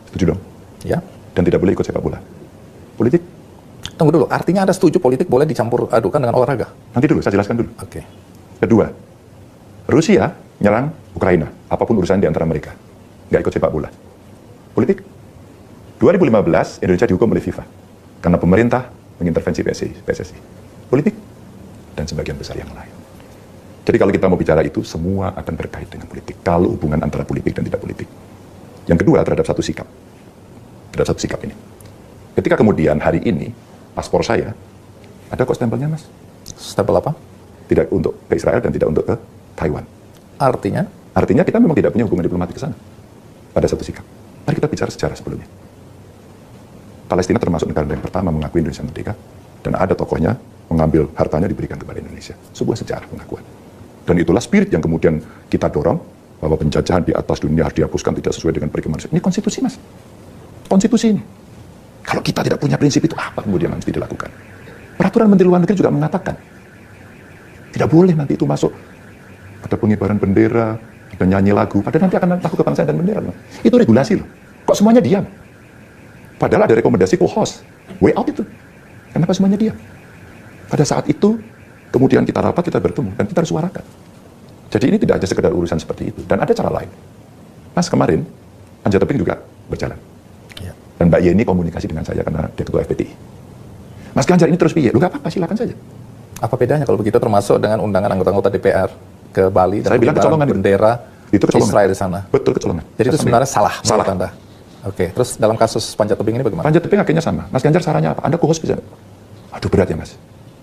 Setuju dong? Ya. Dan tidak boleh ikut sepak bola. Politik. Tunggu dulu, artinya Anda setuju politik boleh dicampur adukan dengan olahraga? Nanti dulu, saya jelaskan dulu. Oke. Kedua, Rusia nyerang Ukraina, apapun urusan di antara mereka. Nggak ikut sepak bola. Politik. 2015, Indonesia dihukum oleh FIFA. Karena pemerintah mengintervensi PSSI. Politik. Dan sebagian besar yang lain. Jadi kalau kita mau bicara itu, semua akan berkait dengan politik. Kalau hubungan antara politik dan tidak politik. Yang kedua, terhadap satu sikap. Terhadap satu sikap ini. Ketika kemudian hari ini, paspor saya, ada kok stempelnya, Mas? Stempel apa? Tidak untuk ke Israel dan tidak untuk ke Taiwan. Artinya? Artinya kita memang tidak punya hubungan diplomatik ke sana. Pada satu sikap. Mari kita bicara sejarah sebelumnya. Palestina termasuk negara yang pertama mengakui Indonesia merdeka. Dan ada tokohnya mengambil hartanya diberikan kepada Indonesia. Sebuah sejarah pengakuan. Dan itulah spirit yang kemudian kita dorong, bahwa penjajahan di atas dunia harus dihapuskan, tidak sesuai dengan perikemanusiaan manusia. Ini konstitusi, Mas. Konstitusi ini. Kalau kita tidak punya prinsip itu, apa kemudian mesti dilakukan? Peraturan Menteri Luar Negeri juga mengatakan, tidak boleh nanti itu masuk. Ada pengibaran bendera, ada nyanyi lagu, padahal nanti akan lagu kebangsaan dan bendera. Mas. Itu regulasi loh. Kok semuanya diam? Padahal ada rekomendasi co-host. Way out itu. Kenapa semuanya diam? Pada saat itu, kemudian kita rapat, kita bertemu, dan kita harus suarakan. Jadi ini tidak hanya sekedar urusan seperti itu. Dan ada cara lain. Mas, kemarin, Panjat Tebing juga berjalan. Ya. Dan Mbak Yeni komunikasi dengan saya karena dia ketua FPTI. Mas Ganjar ini terus piye? Lu gak apa-apa, silakan saja. Apa bedanya kalau begitu termasuk dengan undangan anggota-anggota DPR ke Bali dan Saya bilang kecolongan bendera itu kecolongan. Israel di sana? Betul, kecolongan. Jadi itu sebenarnya salah. Salah. menurut Anda? Oke, terus dalam kasus Panjat Tebing ini bagaimana? Panjat Tebing akhirnya sama. Mas Ganjar sarannya apa? Anda co-host bisa? Aduh, berat ya, Mas.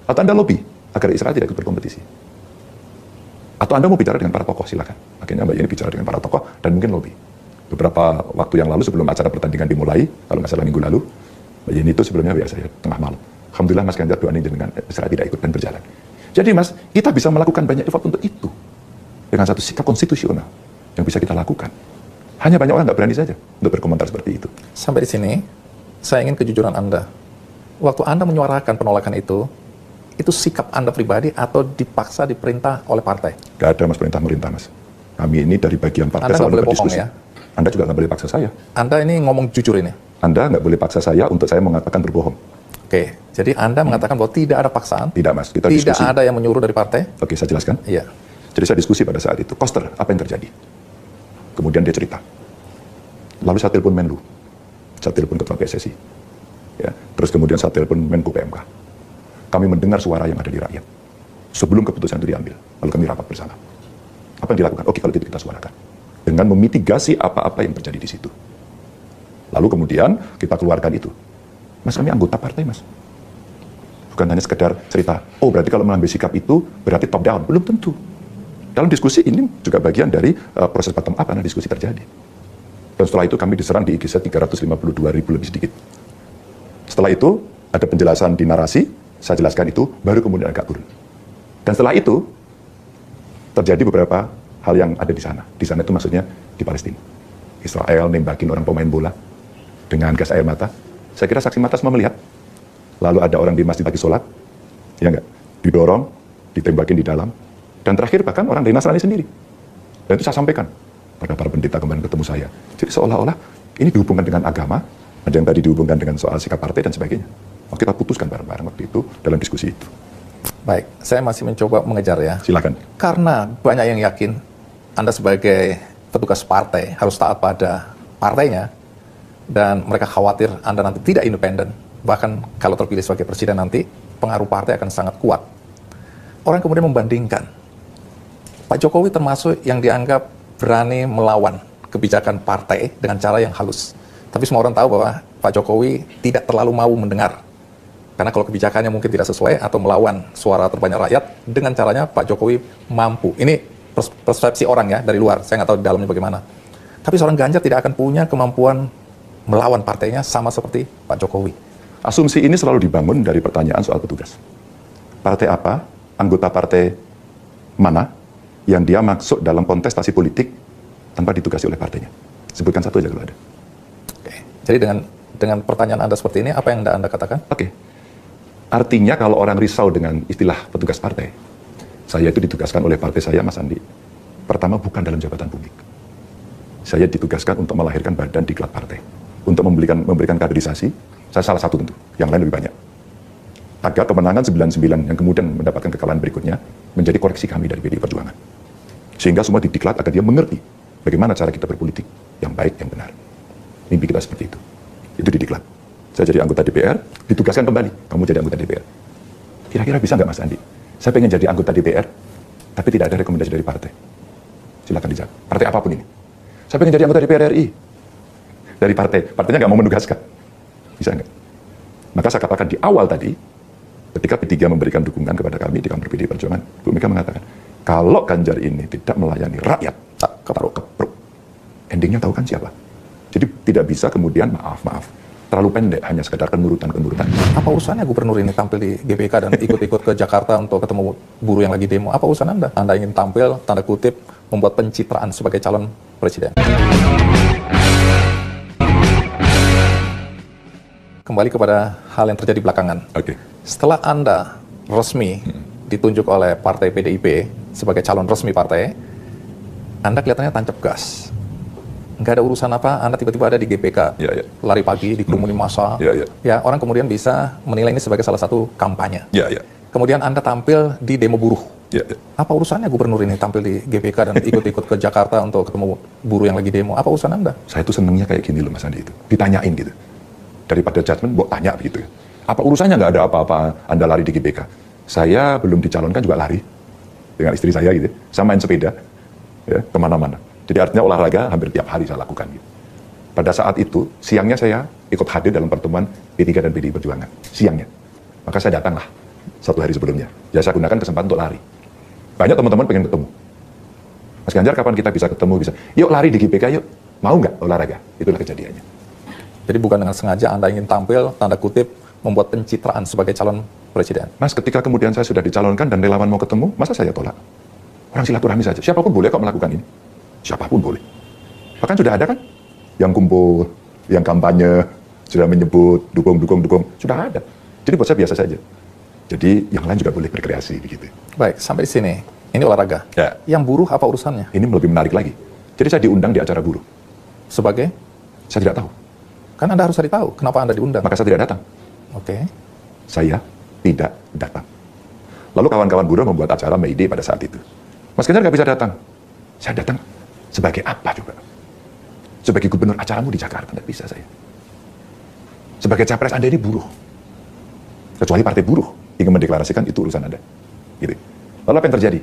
Atau Anda lobby agar Israel tidak ikut berkompetisi? Atau Anda mau bicara dengan para tokoh, silakan. Akhirnya Mbak Yeni bicara dengan para tokoh dan mungkin lobby. Beberapa waktu yang lalu sebelum acara pertandingan dimulai, kalau nggak salah minggu lalu, Mbak Yeni itu sebelumnya WA saya tengah malam. Alhamdulillah Mas Ganjar doain dengan Israel tidak ikut dan berjalan. Jadi Mas, kita bisa melakukan banyak effort untuk itu. Dengan satu sikap konstitusional yang bisa kita lakukan. Hanya banyak orang nggak berani saja untuk berkomentar seperti itu. Sampai di sini, saya ingin kejujuran Anda. Waktu Anda menyuarakan penolakan itu sikap Anda pribadi atau dipaksa diperintah oleh partai? Gak ada Mas perintah merintah Mas. Kami ini dari bagian partai Anda selalu nggak boleh bohong berdiskusi. ya? Anda juga nggak boleh paksa saya. Anda ini ngomong jujur ini? Anda nggak boleh paksa saya untuk saya mengatakan berbohong. Oke, jadi Anda mengatakan bahwa tidak ada paksaan? Tidak Mas, kita Tidak diskusi. ada yang menyuruh dari partai? Oke, saya jelaskan. Iya. Jadi saya diskusi pada saat itu. Koster, apa yang terjadi? Kemudian dia cerita. Lalu saya telepon Menlu. Saya telepon Ketua PSSI. Ya. Terus kemudian saya telepon Menko PMK. Kami mendengar suara yang ada di rakyat. Sebelum keputusan itu diambil. Lalu kami rapat bersama. Apa yang dilakukan? Oke, kalau gitu kita suarakan. Dengan memitigasi apa-apa yang terjadi di situ. Lalu kemudian kita keluarkan itu. Mas, kami anggota partai, Mas. Bukan hanya sekedar cerita, oh berarti kalau mengambil sikap itu berarti top down. Belum tentu. Dalam diskusi ini juga bagian dari proses bottom up karena diskusi terjadi. Dan setelah itu kami diserang di IGZ 352.000 lebih sedikit. Setelah itu ada penjelasan di narasi, saya jelaskan itu, baru kemudian agak turun. Dan setelah itu terjadi beberapa hal yang ada di sana. Di sana itu maksudnya di Palestina. Israel nembakin orang pemain bola dengan gas air mata. Saya kira saksi mata semua melihat. Lalu ada orang di masjid lagi sholat, ya enggak, didorong, ditembakin di dalam. Dan terakhir bahkan orang dari Nasrani sendiri. Dan itu saya sampaikan pada para pendeta kemarin ketemu saya. Jadi seolah-olah ini dihubungkan dengan agama, ada yang tadi dihubungkan dengan soal sikap partai dan sebagainya. Kita putuskan bareng-bareng waktu itu dalam diskusi itu. Baik, saya masih mencoba mengejar ya. Silakan. Karena banyak yang yakin Anda sebagai petugas partai harus taat pada partainya, dan mereka khawatir Anda nanti tidak independen. Bahkan kalau terpilih sebagai presiden nanti, pengaruh partai akan sangat kuat. Orang kemudian membandingkan. Pak Jokowi termasuk yang dianggap berani melawan kebijakan partai dengan cara yang halus. Tapi semua orang tahu bahwa Pak Jokowi tidak terlalu mau mendengar. Karena kalau kebijakannya mungkin tidak sesuai atau melawan suara terbanyak rakyat, dengan caranya Pak Jokowi mampu. Ini persepsi orang ya dari luar, saya nggak tahu di dalamnya bagaimana. Tapi seorang Ganjar tidak akan punya kemampuan melawan partainya sama seperti Pak Jokowi. Asumsi ini selalu dibangun dari pertanyaan soal petugas. Partai apa, anggota partai mana yang dia masuk dalam kontestasi politik tanpa ditugasi oleh partainya. Sebutkan satu aja kalau ada. Oke. Jadi dengan pertanyaan Anda seperti ini, apa yang Anda katakan? Oke. Artinya kalau orang risau dengan istilah petugas partai, saya itu ditugaskan oleh partai saya, Mas Andi. Pertama, bukan dalam jabatan publik. Saya ditugaskan untuk melahirkan badan diklat partai. Untuk memberikan kaderisasi, saya salah satu tentu, yang lain lebih banyak. Agar kemenangan 99 yang kemudian mendapatkan kekalahan berikutnya, menjadi koreksi kami dari PDI Perjuangan. Sehingga semua didiklat agar dia mengerti bagaimana cara kita berpolitik yang baik, yang benar. Mimpi kita seperti itu. Itu didiklat. Saya jadi anggota DPR, ditugaskan kembali. Kamu jadi anggota DPR. Kira-kira bisa nggak Mas Andi? Saya pengen jadi anggota DPR, tapi tidak ada rekomendasi dari partai. Silakan dijawab. Partai apapun ini. Saya pengen jadi anggota DPR RI. Dari partai. Partainya nggak mau menugaskan. Bisa nggak? Maka saya katakan di awal tadi, ketika P3 memberikan dukungan kepada kami di kantor PDI Perjuangan, Bu Mega mengatakan, kalau Ganjar ini tidak melayani rakyat, tak kepruk. Endingnya tahu kan siapa? Jadi tidak bisa kemudian maaf, terlalu pendek hanya sekedar kenurutan. Apa urusannya gubernur ini tampil di GBK dan ikut-ikut ke Jakarta untuk ketemu buruh yang lagi demo? Apa urusan Anda? Anda ingin tampil, tanda kutip, membuat pencitraan sebagai calon presiden. Kembali kepada hal yang terjadi belakangan. Oke. Setelah Anda resmi ditunjuk oleh partai PDIP sebagai calon resmi partai, Anda kelihatannya tancap gas. Nggak ada urusan apa, Anda tiba-tiba ada di GBK, Ya. lari pagi, dikerumuni massa. Ya, orang kemudian bisa menilai ini sebagai salah satu kampanye. Ya. Kemudian Anda tampil di demo buruh. Ya. Apa urusannya gubernur ini tampil di GBK dan ikut-ikut ke Jakarta untuk ketemu buruh yang lagi demo? Apa urusan Anda? Saya tuh senengnya kayak gini loh Mas Andi itu. Ditanyain gitu. Daripada judgement, buat tanya begitu. Apa urusannya nggak ada apa-apa Anda lari di GBK? Saya belum dicalonkan juga lari. Dengan istri saya gitu. Saya main sepeda. Ya, kemana-mana. Jadi artinya olahraga hampir tiap hari saya lakukan gitu. Pada saat itu, siangnya saya ikut hadir dalam pertemuan P3 dan PDI Perjuangan. Siangnya. Maka saya datanglah 1 hari sebelumnya. Ya saya gunakan kesempatan untuk lari. Banyak teman-teman pengen ketemu. Mas Ganjar, kapan kita bisa ketemu? Bisa. Yuk lari di GBK yuk. Mau nggak olahraga? Itulah kejadiannya. Jadi bukan dengan sengaja Anda ingin tampil, tanda kutip, membuat pencitraan sebagai calon presiden. Mas, ketika kemudian saya sudah dicalonkan dan relawan mau ketemu, masa saya tolak? Orang silaturahmi saja. Siapapun boleh kok melakukan ini. Siapapun boleh. Bahkan sudah ada kan? Yang kumpul, yang kampanye, sudah menyebut dukung. Sudah ada. Jadi buat saya biasa saja. Jadi yang lain juga boleh berkreasi begitu. Baik, sampai di sini. Ini olahraga. Ya. Yang buruh apa urusannya? Ini lebih menarik lagi. Jadi saya diundang di acara buruh. Sebagai? Saya tidak tahu. Kan Anda harus cari tahu kenapa Anda diundang. Maka saya tidak datang. Oke. Saya tidak datang. Lalu kawan-kawan buruh membuat acara May Day pada saat itu. Mas Ganjar nggak bisa datang. Saya datang sebagai apa coba? Sebagai gubernur acaramu di Jakarta, nggak bisa saya. Sebagai capres Anda ini buruh. Kecuali partai buruh ingin mendeklarasikan itu urusan Anda. Gitu. Lalu apa yang terjadi?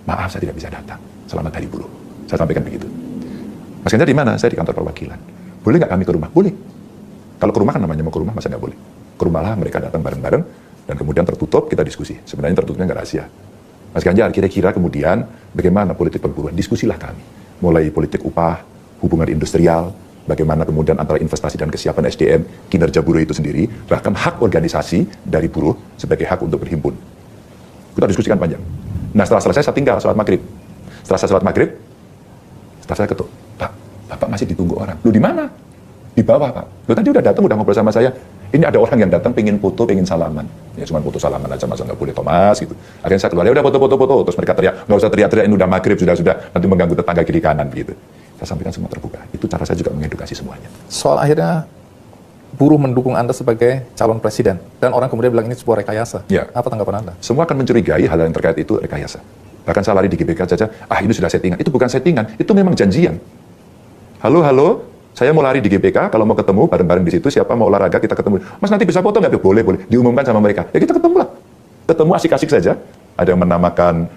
Maaf, saya tidak bisa datang. Selamat Hari Buruh. Saya sampaikan begitu. Mas Ganjar di mana? Saya di kantor perwakilan. Boleh nggak kami ke rumah? Boleh. Kalau ke rumah kan namanya mau ke rumah, masa nggak boleh? Ke rumahlah, mereka datang bareng-bareng, dan kemudian tertutup, kita diskusi. Sebenarnya tertutupnya nggak rahasia. Mas Ganjar, kira-kira kemudian bagaimana politik perburuan? Diskusilah kami. Mulai politik upah, hubungan industrial, bagaimana kemudian antara investasi dan kesiapan SDM, kinerja buruh itu sendiri, bahkan hak organisasi dari buruh sebagai hak untuk berhimpun. Kita diskusikan panjang. Nah, setelah selesai saya tinggal sholat maghrib. Setelah saya sholat maghrib, setelah saya ketuk, Pak, Bapak masih ditunggu orang. Lu di mana? Di bawah, Pak. Lu tadi udah datang, udah ngobrol sama saya. Ini ada orang yang datang pengen foto, pengen salaman. Ya cuma foto salaman aja, masa nggak boleh Thomas gitu. Akhirnya saya keluar, ya udah foto. Terus mereka teriak, nggak usah teriak-teriak, ini udah maghrib, sudah. Nanti mengganggu tetangga kiri kanan begitu. Saya sampaikan semua terbuka. Itu cara saya juga mengedukasi semuanya. Soal akhirnya buruh mendukung Anda sebagai calon presiden. Dan orang kemudian bilang ini sebuah rekayasa. Ya. Apa tanggapan Anda? Semua akan mencurigai hal yang terkait itu rekayasa. Bahkan saya lari di GBK saja, ini sudah settingan. Itu bukan settingan, itu memang janjian. Halo, saya mau lari di GBK, kalau mau ketemu bareng-bareng di situ, siapa mau olahraga kita ketemu. Mas nanti bisa foto nggak? Boleh. Diumumkan sama mereka. Ya kita ketemu lah. Ketemu asik-asik saja. Ada yang menamakan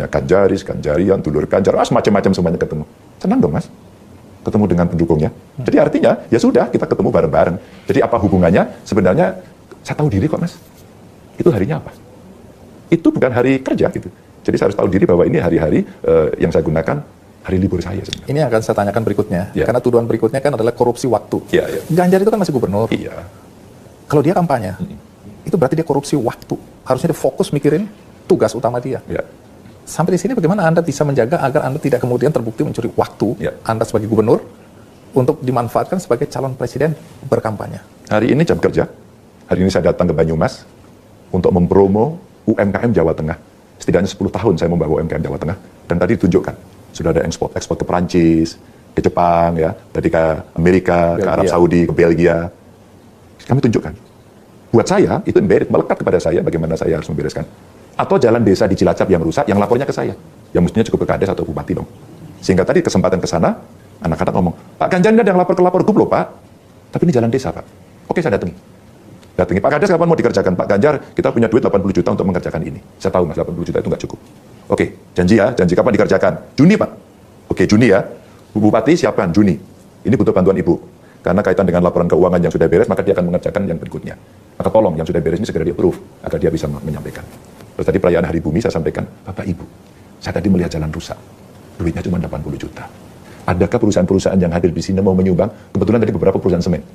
Ganjaris, Ganjarian, Dulur Ganjar, macam-macam semuanya ketemu. Senang dong Mas. Ketemu dengan pendukungnya. Jadi artinya ya sudah kita ketemu bareng-bareng. Jadi apa hubungannya? Sebenarnya saya tahu diri kok Mas. Itu harinya apa? Itu bukan hari kerja gitu. Jadi saya harus tahu diri bahwa ini hari-hari yang saya gunakan hari libur saya sebenarnya. Ini akan saya tanyakan berikutnya. Ya. Karena tuduhan berikutnya kan adalah korupsi waktu. Ya. Ganjar itu kan masih gubernur. Iya. Kalau dia kampanye, itu berarti dia korupsi waktu. Harusnya dia fokus mikirin tugas utama dia. Ya. Sampai di sini bagaimana Anda bisa menjaga agar Anda tidak kemudian terbukti mencuri waktu Anda sebagai gubernur untuk dimanfaatkan sebagai calon presiden berkampanye? Hari ini jam kerja. Hari ini saya datang ke Banyumas untuk mempromo UMKM Jawa Tengah. Setidaknya 10 tahun saya membawa UMKM Jawa Tengah. Dan tadi ditunjukkan, sudah ada ekspor ke Perancis, ke Jepang, ya, tadi ke Amerika, Belgia, ke Arab Saudi, ke Belgia. Kami tunjukkan. Buat saya, itu embedded, melekat kepada saya bagaimana saya harus membereskan. Atau jalan desa di Cilacap yang rusak, yang lapornya ke saya. Yang mestinya cukup ke Kades atau Bupati dong. Sehingga tadi kesempatan ke sana, anak-anak ngomong, Pak Ganjar ada yang lapor ke lapor gub loh Pak. Tapi ini jalan desa Pak. Oke, saya datangi. Pak Kades kapan mau dikerjakan? Pak Ganjar, kita punya duit 80 juta untuk mengerjakan ini. Saya tahu Mas, 80 juta itu nggak cukup. Oke, janji kapan dikerjakan? Juni Pak. Oke, Juni ya. Bu Bupati siapkan, Juni. Ini butuh bantuan Ibu. Karena kaitan dengan laporan keuangan yang sudah beres, maka dia akan mengerjakan yang berikutnya. Maka tolong yang sudah beres ini segera di-approve, agar dia bisa menyampaikan. Terus tadi perayaan Hari Bumi saya sampaikan, Bapak Ibu, saya tadi melihat jalan rusak. Duitnya cuma 80 juta. Adakah perusahaan-perusahaan yang hadir di sini mau menyumbang? Kebetulan tadi beberapa perusahaan semen.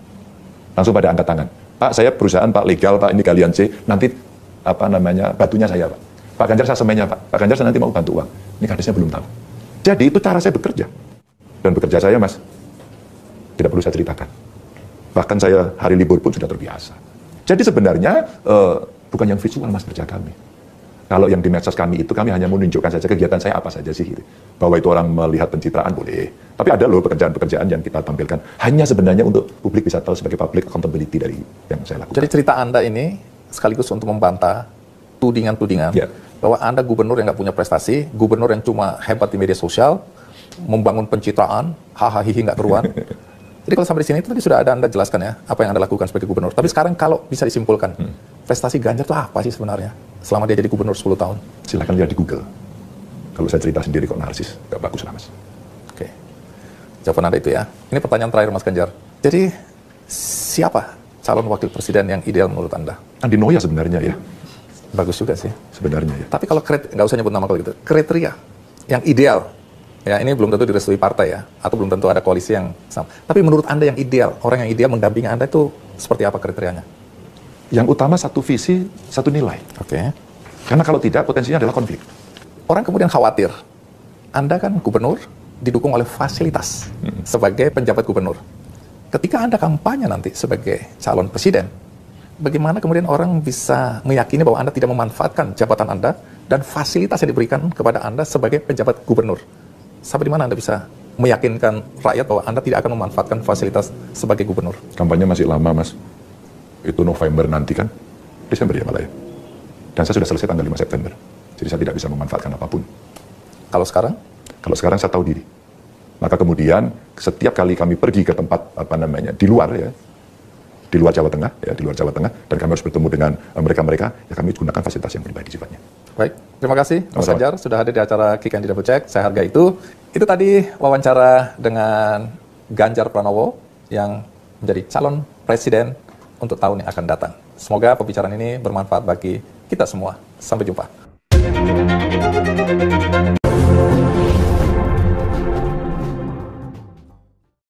Langsung pada angkat tangan. Pak, saya perusahaan Pak legal, Pak ini kalian C, nanti batunya saya Pak. Pak Ganjar saya semennya Pak. Pak Ganjar saya nanti mau bantu uang. Ini kadesnya belum tahu. Jadi itu cara saya bekerja. Dan bekerja saya Mas, tidak perlu saya ceritakan. Bahkan saya hari libur pun sudah terbiasa. Jadi sebenarnya bukan yang visual Mas kerja kami. Kalau yang di medsos kami itu kami hanya menunjukkan saja kegiatan saya apa saja sih. Gitu. Bahwa itu orang melihat pencitraan boleh. Tapi ada loh pekerjaan-pekerjaan yang kita tampilkan. Hanya sebenarnya untuk publik bisa tahu sebagai public accountability dari yang saya lakukan. Jadi cerita Anda ini sekaligus untuk membantah tudingan-tudingan bahwa Anda gubernur yang nggak punya prestasi, gubernur yang cuma hebat di media sosial, membangun pencitraan, hahaha nggak keruan. Jadi kalau sampai di sini itu tadi sudah ada Anda jelaskan ya apa yang Anda lakukan sebagai gubernur. Tapi sekarang kalau bisa disimpulkan, prestasi Ganjar itu apa sih sebenarnya selama dia jadi gubernur 10 tahun? Silakan lihat di Google. Kalau saya cerita sendiri kok narsis, nggak bagus lah Mas. Oke, jawaban Anda itu ya. Ini pertanyaan terakhir Mas Ganjar. Jadi siapa calon wakil presiden yang ideal menurut Anda? Andi Noya sebenarnya ya. Bagus juga sih. sebenarnya ya. Tapi kalau nggak usah nyebut nama kalau gitu, kriteria yang ideal, ya ini belum tentu direstui partai ya, atau belum tentu ada koalisi yang sama. Tapi menurut Anda yang ideal, orang yang ideal mendampingi Anda itu seperti apa kriterianya? Yang utama satu visi, satu nilai. Oke. Karena kalau tidak, potensinya adalah konflik. Orang kemudian khawatir, Anda kan gubernur, didukung oleh fasilitas sebagai penjabat gubernur. Ketika Anda kampanye nanti sebagai calon presiden, bagaimana kemudian orang bisa meyakini bahwa Anda tidak memanfaatkan jabatan Anda dan fasilitas yang diberikan kepada Anda sebagai penjabat gubernur? Sampai di mana Anda bisa meyakinkan rakyat bahwa Anda tidak akan memanfaatkan fasilitas sebagai gubernur? Kampanye masih lama, Mas. Itu November nanti kan? Desember ya malah ya. Dan saya sudah selesai tanggal 5 September. Jadi saya tidak bisa memanfaatkan apapun. Kalau sekarang? Kalau sekarang saya tahu diri. Maka kemudian setiap kali kami pergi ke tempat di luar ya, di luar Jawa Tengah ya, di luar Jawa Tengah, dan kami harus bertemu dengan mereka-mereka, ya kami gunakan fasilitas yang pribadi sifatnya. Baik, terima kasih Mas Sama-sama. Ganjar sudah hadir di acara Kick and Double Check. Saya hargai itu. Itu tadi wawancara dengan Ganjar Pranowo yang menjadi calon presiden untuk tahun yang akan datang. Semoga pembicaraan ini bermanfaat bagi kita semua. Sampai jumpa.